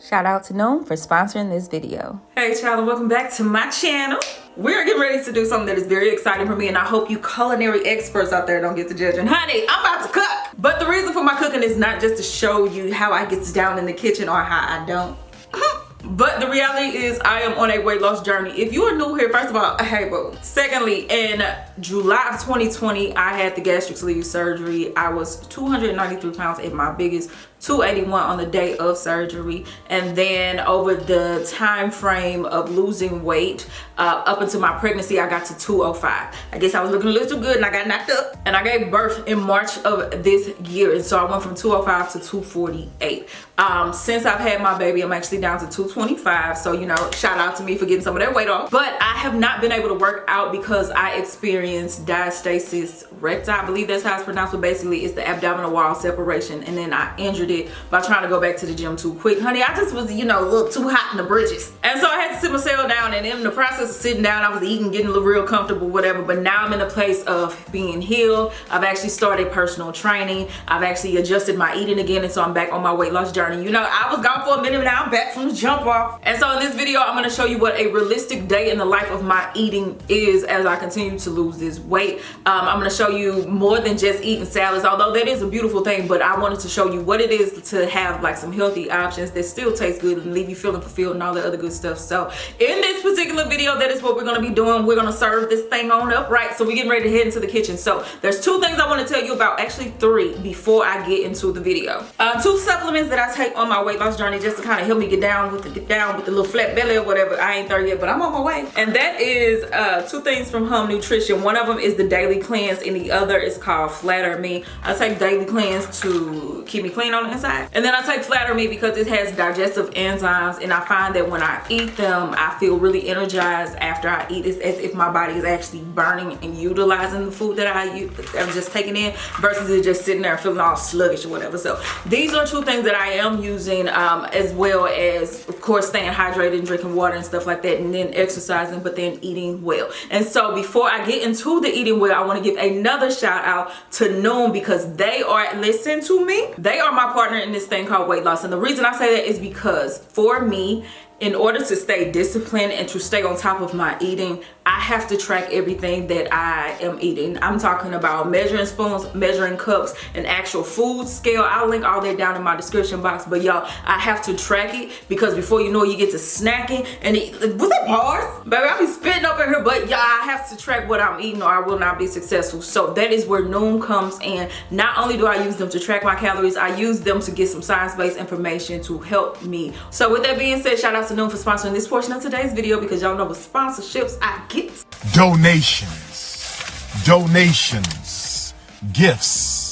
Shout out to Noom for sponsoring this video. Hey child, and welcome back to my channel. We're getting ready to do something that is very exciting for me, and I hope you culinary experts out there don't get to judging. Honey, I'm about to cook. But the reason for my cooking is not just to show you how I get down in the kitchen or how I don't. But the reality is I am on a weight loss journey. If you are new here, first of all, hey boo. Secondly, in July of 2020, I had the gastric sleeve surgery. I was 293 pounds at my biggest, 281 on the day of surgery. And then over the time frame of losing weight, up until my pregnancy, I got to 205. I guess I was looking a little too good and I got knocked up. And I gave birth in March of this year. And so I went from 205 to 248. Since I've had my baby, I'm actually down to 225. So, you know, shout out to me for getting some of that weight off. But I have not been able to work out because I experienced diastasis recti. I believe that's how it's pronounced, but basically it's the abdominal wall separation. And then I injured it by trying to go back to the gym too quick. Honey, I just was, you know, a little too hot in the bridges. And so I had to sit myself down, and in the process of sitting down, I was eating, getting a little real comfortable, whatever. But now I'm in a place of being healed. I've actually started personal training. I've actually adjusted my eating again, and so I'm back on my weight loss journey. You know, I was gone for a minute, now I'm back from the jump off. And so in this video, I'm gonna show you what a realistic day in the life of my eating is as I continue to lose this weight. I'm gonna show you more than just eating salads, although that is a beautiful thing, but I wanted to show you what it is to have like some healthy options that still taste good and leave you feeling fulfilled and all the other good stuff. So in this particular video, that is what we're gonna be doing. We're gonna serve this thing on up, right? So we're getting ready to head into the kitchen. So there's two things I wanna tell you about, actually three, before I get into the video. Two supplements that I take on my weight loss journey just to kind of help me get down with the little flat belly or whatever. I ain't there yet, but I'm on my way. And that is two things from Home Nutrition. One of them is the Daily Cleanse, and the other is called Flatter Me. I take Daily Cleanse to keep me clean on the inside, and then I take Flatter Me because it has digestive enzymes, and I find that when I eat them, I feel really energized after I eat. It's as if my body is actually burning and utilizing the food that I'm just taking in, versus it just sitting there feeling all sluggish or whatever. So these are two things that I am using, as well as, of course, staying hydrated and drinking water and stuff like that, and then exercising, but then eating well. And so before I get into the eating well, I want to give another shout out to Noom, because they are, listen to me, they are my partner in this thing called weight loss. And the reason I say that is because for me, in order to stay disciplined and to stay on top of my eating, I have to track everything that I am eating. I'm talking about measuring spoons, measuring cups, an actual food scale. I'll link all that down in my description box. But y'all, I have to track it, because before you know it, you get to snacking and was that bars? Baby, I be spitting up in here, but y'all, I have to track what I'm eating or I will not be successful. So that is where Noom comes in. Not only do I use them to track my calories, I use them to get some science-based information to help me. So with that being said, shout out to Noom for sponsoring this portion of today's video, because y'all know with sponsorships I get donations, gifts.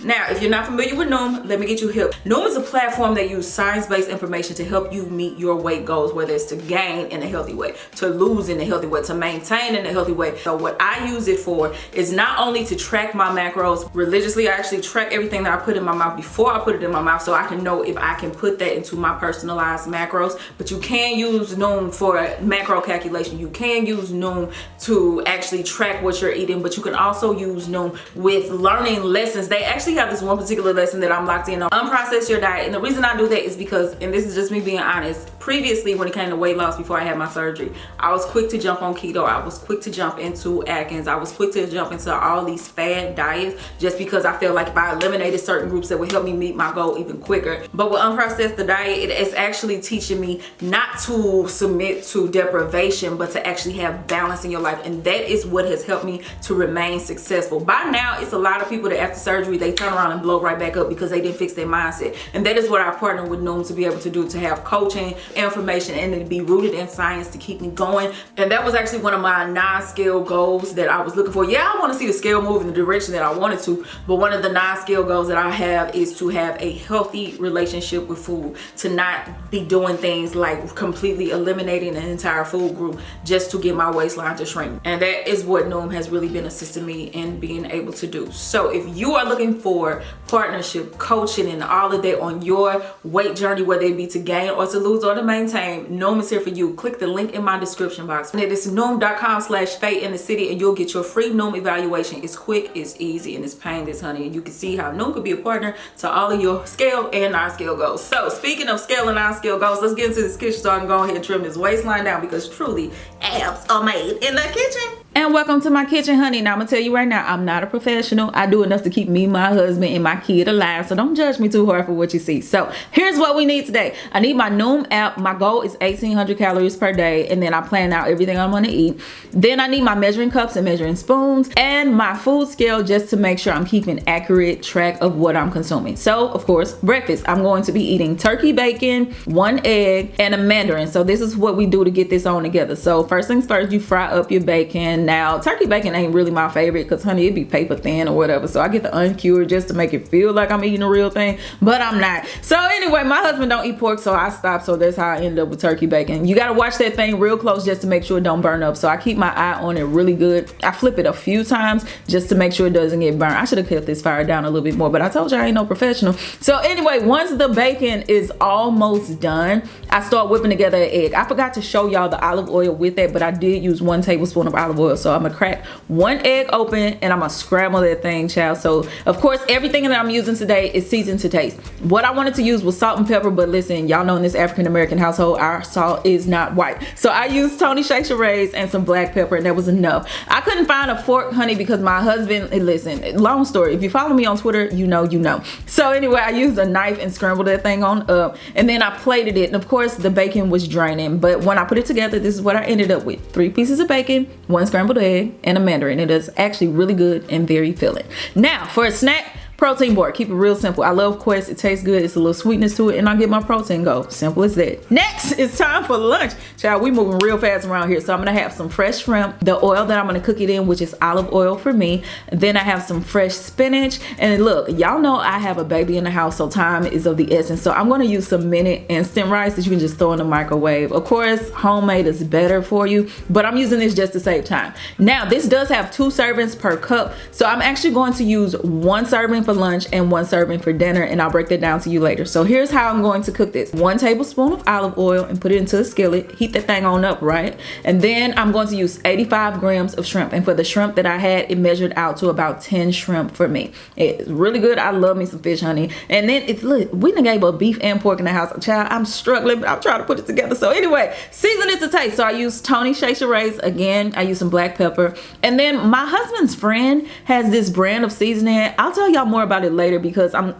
Now, if you're not familiar with Noom, let me get you hip. Noom is a platform that uses science-based information to help you meet your weight goals, whether it's to gain in a healthy way, to lose in a healthy way, to maintain in a healthy way. So what I use it for is not only to track my macros religiously, I actually track everything that I put in my mouth before I put it in my mouth, so I can know if I can put that into my personalized macros. But you can use Noom for macro calculation. You can use Noom to actually track what you're eating, but you can also use Noom with learning lessons. They actually have this one particular lesson that I'm locked in on. Unprocess your diet. And the reason I do that is because, and this is just me being honest, previously when it came to weight loss before I had my surgery, I was quick to jump on keto. I was quick to jump into Atkins. I was quick to jump into all these fad diets just because I felt like if I eliminated certain groups that would help me meet my goal even quicker. But with Unprocessed the diet, it is actually teaching me not to submit to deprivation, but to actually have balance in your life. And that is what has helped me to remain successful. By now, it's a lot of people that after surgery, they turn around and blow right back up because they didn't fix their mindset. And that is what I partner with Noom to be able to do, to have coaching, information, and to be rooted in science to keep me going. And that was actually one of my non-scale goals that I was looking for. Yeah, I want to see the scale move in the direction that I wanted to, but one of the non-scale goals that I have is to have a healthy relationship with food, to not be doing things like completely eliminating an entire food group just to get my waistline to shrink. And that is what Noom has really been assisting me in being able to do. So if you are looking for partnership, coaching, and all of that on your weight journey, whether it be to gain or to lose or to maintain, Noom is here for you. Click the link in my description box. And it is noom.com/Faye In The City, and you'll get your free Noom evaluation. It's quick, it's easy, and it's painless, honey. And you can see how Noom could be a partner to all of your scale and non-scale goals. So speaking of scale and non-scale skill goes. Let's get into this kitchen so I can go ahead and trim this waistline down, because truly abs are made in the kitchen. And welcome to my kitchen, honey. Now I'm gonna tell you right now, I'm not a professional. I do enough to keep me, my husband, and my kid alive, so don't judge me too hard for what you see. So here's what we need today. I need my Noom app. My goal is 1,800 calories per day, and then I plan out everything I'm gonna eat. Then I need my measuring cups and measuring spoons, and my food scale, just to make sure I'm keeping accurate track of what I'm consuming. So of course, breakfast, I'm going to be eating turkey bacon, 1 egg, and a mandarin. So this is what we do to get this on together. So first things first, you fry up your bacon. Now, turkey bacon ain't really my favorite because, honey, it be paper thin or whatever. So I get the uncured just to make it feel like I'm eating a real thing, but I'm not. So anyway, my husband don't eat pork, so I stopped. So that's how I ended up with turkey bacon. You got to watch that thing real close just to make sure it don't burn up. So I keep my eye on it really good. I flip it a few times just to make sure it doesn't get burned. I should have kept this fire down a little bit more, but I told you I ain't no professional. So anyway, once the bacon is almost done, I start whipping together an egg. I forgot to show y'all the olive oil with that, but I did use 1 tablespoon of olive oil. So I'm gonna crack 1 egg open and I'm gonna scramble that thing, child. So of course, everything that I'm using today is seasoned to taste. What I wanted to use was salt and pepper, but listen, y'all know in this African American household, our salt is not white. So I used Tony Shakes and some black pepper, and that was enough. I couldn't find a fork, honey, because my husband, listen, long story, if you follow me on Twitter, you know. So anyway, I used a knife and scrambled that thing on up, and then I plated it, and of course the bacon was draining. But when I put it together, this is what I ended up with: 3 pieces of bacon, 1 scrambled egg, and a mandarin. It is actually really good and very filling. Now for a snack, protein bar. Keep it real simple. I love Quest. It tastes good. It's a little sweetness to it, and I get my protein go. Simple as that. Next, it's time for lunch. Child, we moving real fast around here. So I'm gonna have some fresh shrimp, the oil that I'm gonna cook it in, which is olive oil for me. Then I have some fresh spinach. And look, y'all know I have a baby in the house, so time is of the essence. So I'm gonna use some minute instant rice that you can just throw in the microwave. Of course, homemade is better for you, but I'm using this just to save time. Now, this does have 2 servings per cup. So I'm actually going to use 1 serving for lunch and 1 serving for dinner, and I'll break that down to you later. So here's how I'm going to cook this: 1 tablespoon of olive oil and put it into a skillet. Heat that thing on up, right? And then I'm going to use 85 grams of shrimp, and for the shrimp that I had, it measured out to about 10 shrimp for me. It's really good. I love me some fish, honey. And then look, we done gave up beef and pork in the house. Child, I'm struggling, but I'm trying to put it together. So anyway, season it to taste. So I use Tony Shakes again. I use some black pepper, and then my husband's friend has this brand of seasoning. I'll tell y'all more about it later because I'm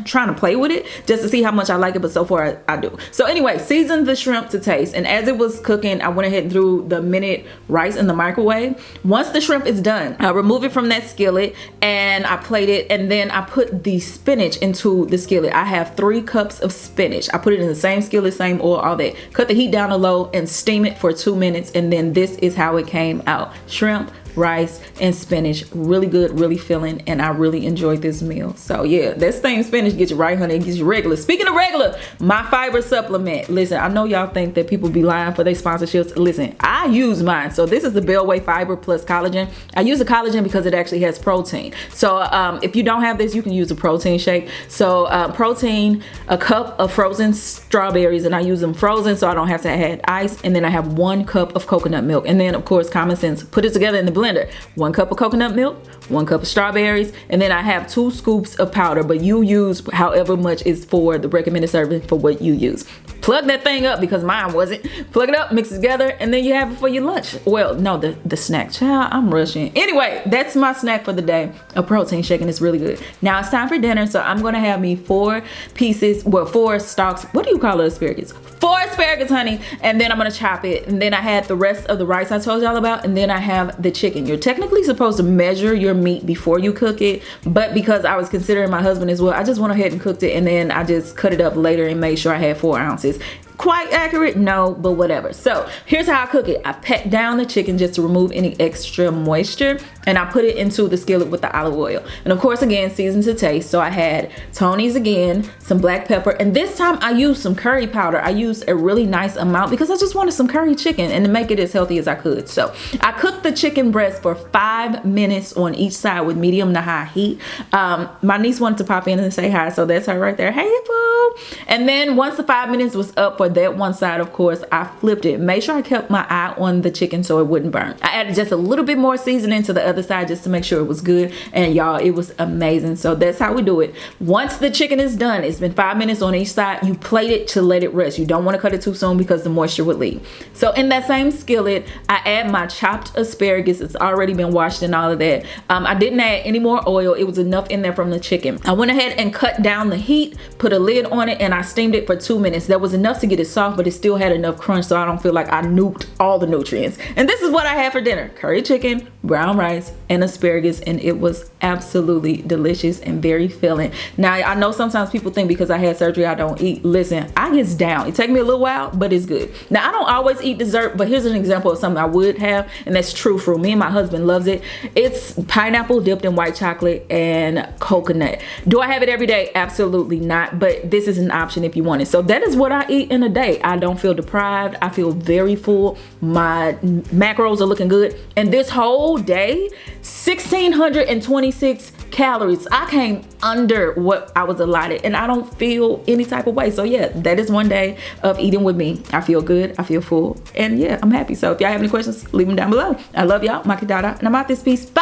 trying to play with it just to see how much I like it, but so far I do. So anyway, season the shrimp to taste, and as it was cooking, I went ahead and threw the minute rice in the microwave. Once the shrimp is done, I remove it from that skillet and I plate it, and then I put the spinach into the skillet. I have 3 cups of spinach. I put it in the same skillet, same oil, all that. Cut the heat down to low and steam it for 2 minutes, and then this is how it came out: shrimp, rice, and spinach. Really good, really filling, and I really enjoyed this meal. So yeah, that steamed spinach gets you right, honey. It gets you regular. Speaking of regular, my fiber supplement. Listen, I know y'all think that people be lying for their sponsorships. Listen, I use mine. So this is the Bellway Fiber Plus Collagen. I use the collagen because it actually has protein. So if you don't have this, you can use a protein shake. So protein, a cup of frozen strawberries, and I use them frozen so I don't have to add ice. And then I have 1 cup of coconut milk. And then of course, common sense, put it together in the blender: 1 cup of coconut milk, 1 cup of strawberries, and then I have 2 scoops of powder, but you use however much is for the recommended serving for what you use. Plug that thing up because mine wasn't. Plug it up, mix it together, and then you have it for your lunch. Well, no, the snack. Child, I'm rushing. Anyway, that's my snack for the day. A protein shake, and it's really good. Now it's time for dinner, so I'm gonna have me 4 pieces, well, 4 stalks. What do you call it? Asparagus? 4 asparagus, honey, and then I'm gonna chop it. And then I had the rest of the rice I told y'all about, and then I have the chicken. You're technically supposed to measure your meat before you cook it, but because I was considering my husband as well, I just went ahead and cooked it, and then I just cut it up later and made sure I had 4 ounces. Quite accurate? No, but whatever. So here's how I cook it. I pat down the chicken just to remove any extra moisture, and I put it into the skillet with the olive oil. And of course, again, seasoned to taste. So I had Tony's again, some black pepper, and this time I used some curry powder. I used a really nice amount because I just wanted some curry chicken and to make it as healthy as I could. So I cooked the chicken breast for 5 minutes on each side with medium to high heat. My niece wanted to pop in and say hi, so that's her right there. Hey, boo. And then once the 5 minutes was up for that one side, of course, I flipped it. Made sure I kept my eye on the chicken so it wouldn't burn. I added just a little bit more seasoning to the other side just to make sure it was good. And y'all, it was amazing. So that's how we do it. Once the chicken is done, it's been 5 minutes on each side, you plate it to let it rest. You don't want to cut it too soon because the moisture would leave. So in that same skillet, I add my chopped asparagus. It's already been washed and all of that. I didn't add any more oil. It was enough in there from the chicken. I went ahead and cut down the heat, put a lid on it, and I steamed it for 2 minutes. That was enough to get it soft, but it still had enough crunch so I don't feel like I nuked all the nutrients. And this is what I had for dinner: curry chicken, brown rice, and asparagus, and it was absolutely delicious and very filling. Now, I know sometimes people think because I had surgery I don't eat. Listen, I get down. It takes me a little while, but it's good. Now, I don't always eat dessert, but here's an example of something I would have, and that's true fruit. Me and my husband loves it. It's pineapple dipped in white chocolate and coconut. Do I have it every day? Absolutely not, but this is an option if you want it. So that is what I eat in a day. I don't feel deprived. I feel very full. My macros are looking good, and this whole day, 1,626 calories. I came under what I was allotted, and I don't feel any type of way. So yeah, that is one day of eating with me. I feel good, I feel full, and yeah, I'm happy. So if y'all have any questions, leave them down below. I love y'all, Maki Dada, and I'm out this piece. Bye.